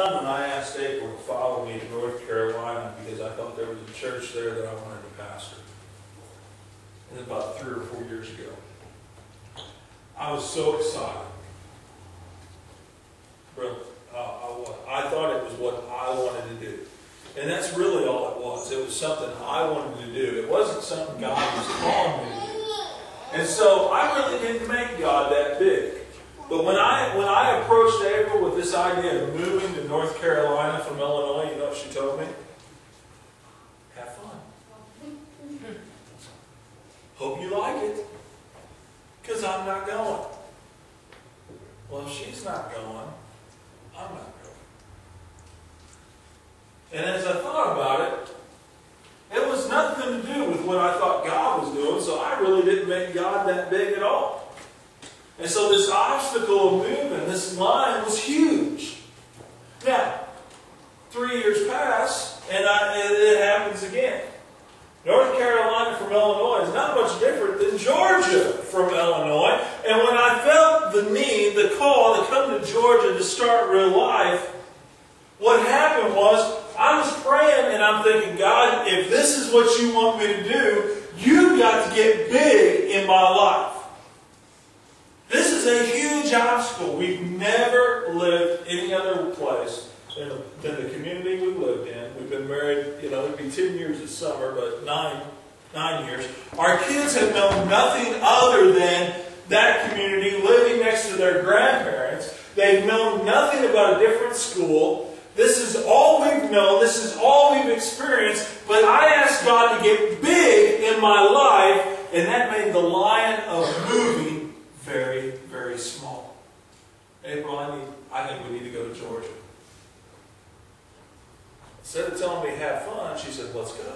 time when I asked April to follow me to North Carolina because I thought there was a church there that I wanted to pastor. And about 3 or 4 years ago. I was so excited. Really. I thought it was what I wanted to do. And that's really all it was. It was something I wanted to do. It wasn't something God was calling me to do. And so I really didn't make God that big. But when I approached April with this idea of moving to North Carolina from Illinois, you know what she told me? Have fun. Hope you like it. Because I'm not going. Well, if she's not going, I'm not going. And as I thought about it, it was nothing to do with what I thought God was doing, so I really didn't make God that big at all. And so this obstacle of moving, this line was huge. Now, 3 years pass, and it happens again. North Carolina from Illinois is not much different than Georgia from Illinois. And when I felt the need, the call to come to Georgia to start real life, what happened was, I was praying and I'm thinking, God, if this is what you want me to do, you've got to get big in my life. This is a huge obstacle. We've never lived any other place than the community we lived in. We've been married, it'd be 10 years this summer, but nine years. Our kids have known nothing other than that community, living next to their grandparents. They've known nothing about a different school. This is all we've known. This is all we've experienced. But I asked God to get big in my life, and that made the line of moving very, very small. April, I think we need to go to Georgia. Instead of telling me have fun, she said, let's go.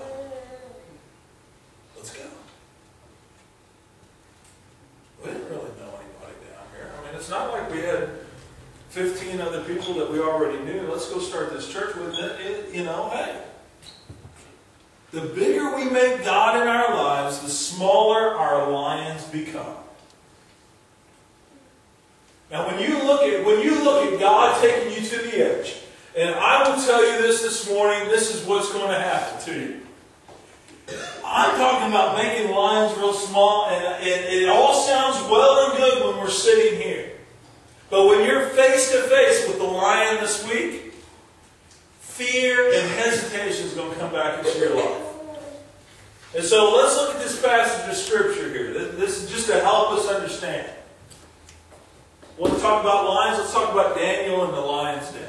Let's go. We didn't really know anybody down here. I mean, it's not like we had 15 other people that we already knew. Let's go start this church with it. Hey. The bigger we make God in our lives, the smaller our lions become. Now, when you look at God taking you to the edge, and I will tell you this morning, this is what's going to happen to you. I'm talking about making lines real small, and it all sounds well and good when we're sitting here. But when you're face to face with the lion this week, fear and hesitation is going to come back into your life. And so let's look at this passage of Scripture here. This is just to help us understand. Want to talk about lions? Let's talk about Daniel and the lion's den.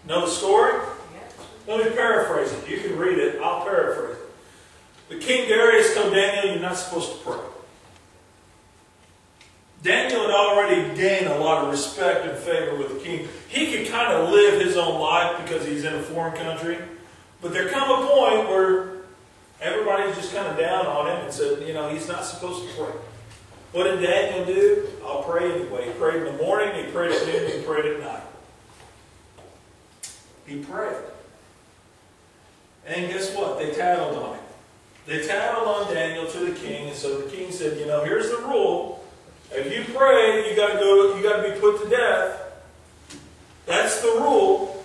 Know the story? Let me paraphrase it. You can read it. I'll paraphrase it. The King Darius told Daniel, you're not supposed to pray. Daniel had already gained a lot of respect and favor with the king. He could kind of live his own life because he's in a foreign country. But there come a point where everybody's just kind of down on him and said, he's not supposed to pray. What did Daniel do? I'll pray anyway. He prayed in the morning, he prayed at noon, he prayed at night. He prayed. And guess what? They tattled on him. They tattled on Daniel to the king, and so the king said, here's the rule. If you pray, you got to be put to death. That's the rule.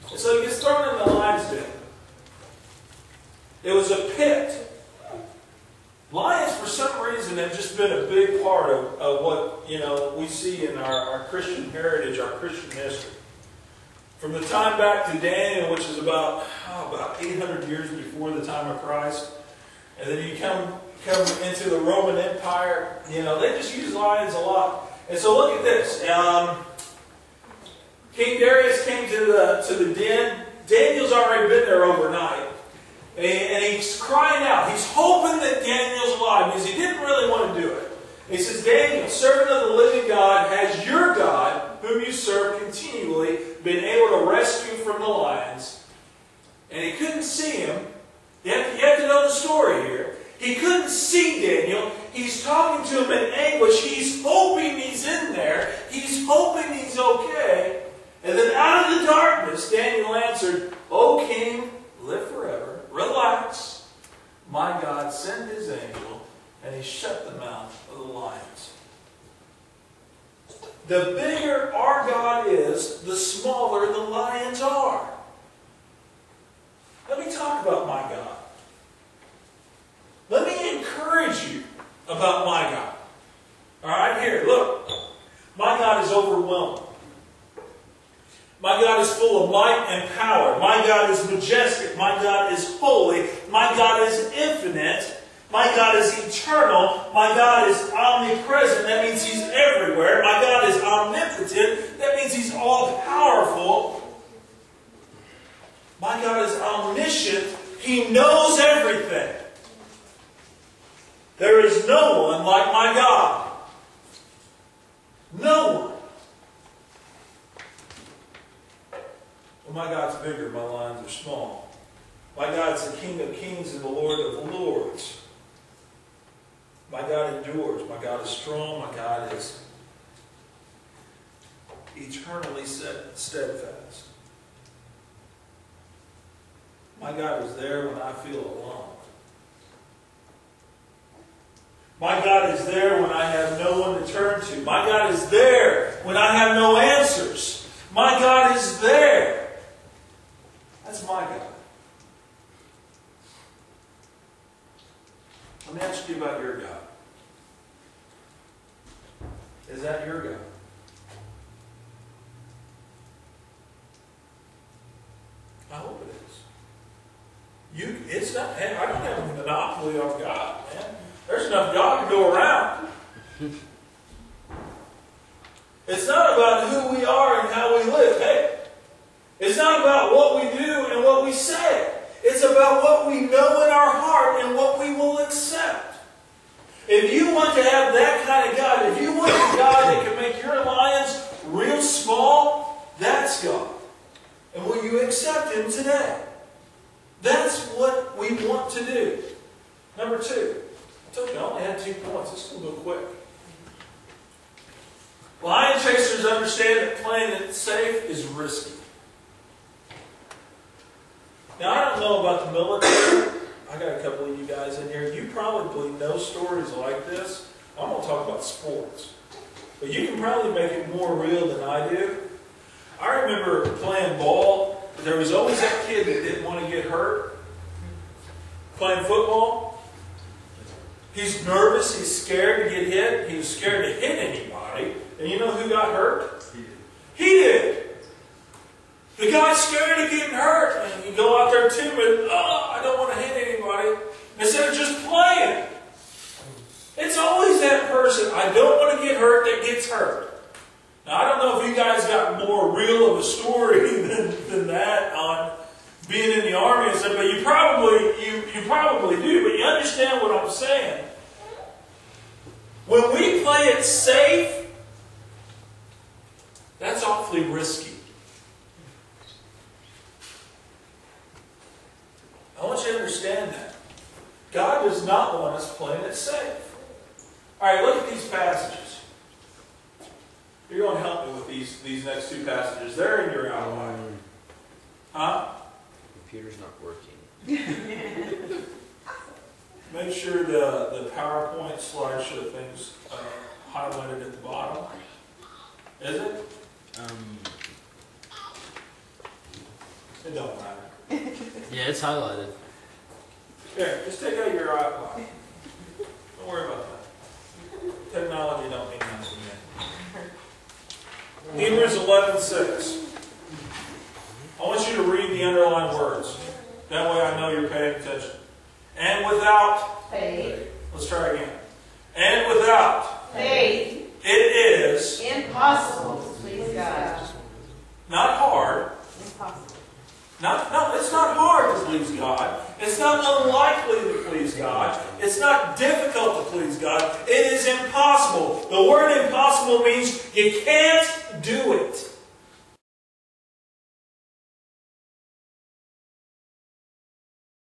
And so he gets thrown in the lion's den. It was a pit. Lions, for some reason, have just been a big part of what we see in our Christian heritage, our Christian history. From the time back to Daniel, which is about 800 years before the time of Christ, and then you come into the Roman Empire, they just use lions a lot. And so look at this. King Darius came to the den. Daniel's already been there overnight. And he's crying out. He's hoping that Daniel's alive because he didn't really want to do it. And he says, Daniel, servant of the living God, has your God, whom you serve continually, been able to rescue from the lions? And he couldn't see him. You have to know the story here. He couldn't see Daniel. He's talking to him in anguish. He's hoping he's in there. He's hoping he's okay. And then out of the darkness, Daniel answered, O king, live forever. Relax. My God sent his angel, and he shut the mouth of the lions. The bigger our God is, the smaller the lions are. Let me talk about my God. Let me encourage you about my God. All right, here, look. My God is overwhelming. My God is full of might and power. My God is majestic. My God is holy. My God is infinite. My God is eternal. My God is omnipresent. That means He's everywhere. My God is omnipotent. That means He's all-powerful. My God is omniscient. He knows everything. There is no one like my God. No one. Well, my God's bigger. My lions are small. My God's the King of kings and the Lord of lords. My God endures. My God is strong. My God is eternally steadfast. My God is there when I feel alone. My God is there when I have no one to turn to. My God is there when I have no answers. My God is there. That's my God. Let me ask you about your God. Is that your God? I hope it is. It's not. Hey, I don't have a monopoly on God, man. There's enough God to go around. It's not about who we are and how we live. Hey, it's not about what we do and what we say. It's about what we know in our heart and what we will accept. If you want to have that kind of God, if you want a God that can make your lions real small, that's God. And will you accept Him today? That's what we want to do. Number 2. I told you I only had 2 points. This is going to go quick. Lion chasers understand that playing it safe is risky. Now, I don't know about the military. I got a couple of you guys in here. You probably know stories like this. I'm going to talk about sports. But you can probably make it more real than I do. I remember playing ball. There was always that kid that didn't want to get hurt. Playing football. He's nervous. He's scared to get hit. He was scared to hit anybody. And you know who got hurt? He did. The guy's scared of getting hurt. And you go out there too, but I don't want to hit anybody. Instead of just playing. It's always that person, I don't want to get hurt, that gets hurt. Now, I don't know if you guys got more real of a story than that on being in the Army and stuff, but you probably do, but you understand what I'm saying. When we play it safe, that's awfully risky. I want you to understand that. God does not want us playing it safe. All right, look at these passages. You're going to help me with these next 2 passages. They're in your outline. Huh? Computer's not working. Make sure the PowerPoint slideshow thing's highlighted at the bottom. Is it? It don't matter. Yeah, it's highlighted. Here, just take out your outline. Don't worry about that. Technology don't mean nothing yet. Hebrews 11:6. I want you to read the underlined words. That way I know you're paying attention. And without faith. Let's try again. And without Faith. It is Impossible to please God. not hard. Impossible. No, it's not hard to please God. It's not unlikely to please God. It's not difficult to please God. It is impossible. The word impossible means you can't do it.